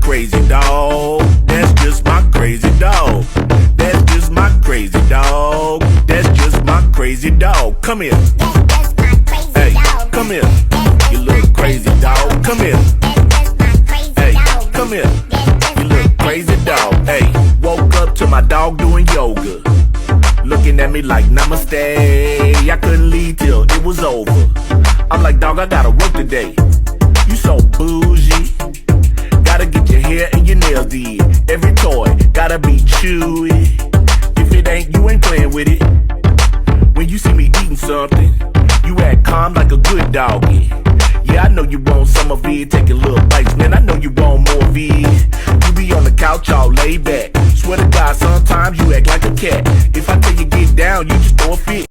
crazy dog. That's just my crazy dog. That's just my crazy dog. That's just my crazy dog. Come here. Hey, come here. You little crazy dog. Come here. Hey, come here. You little crazy dog. Hey, woke up to my dog doing yoga, looking at me like namaste. I couldn't leave till it was over. I'm like, dog, I gotta work today. You so bougie. Gotta get your hair and your nails did. Every toy gotta be chewy. If it ain't, you ain't playing with it. When you see me eating something, you act calm like a good doggy. Yeah, I know you want some of it, taking little bites. Man, I know you want more of it. You be on the couch all laid back. Swear to God, sometimes you act like a cat. If I tell you get down, you just throw a fit.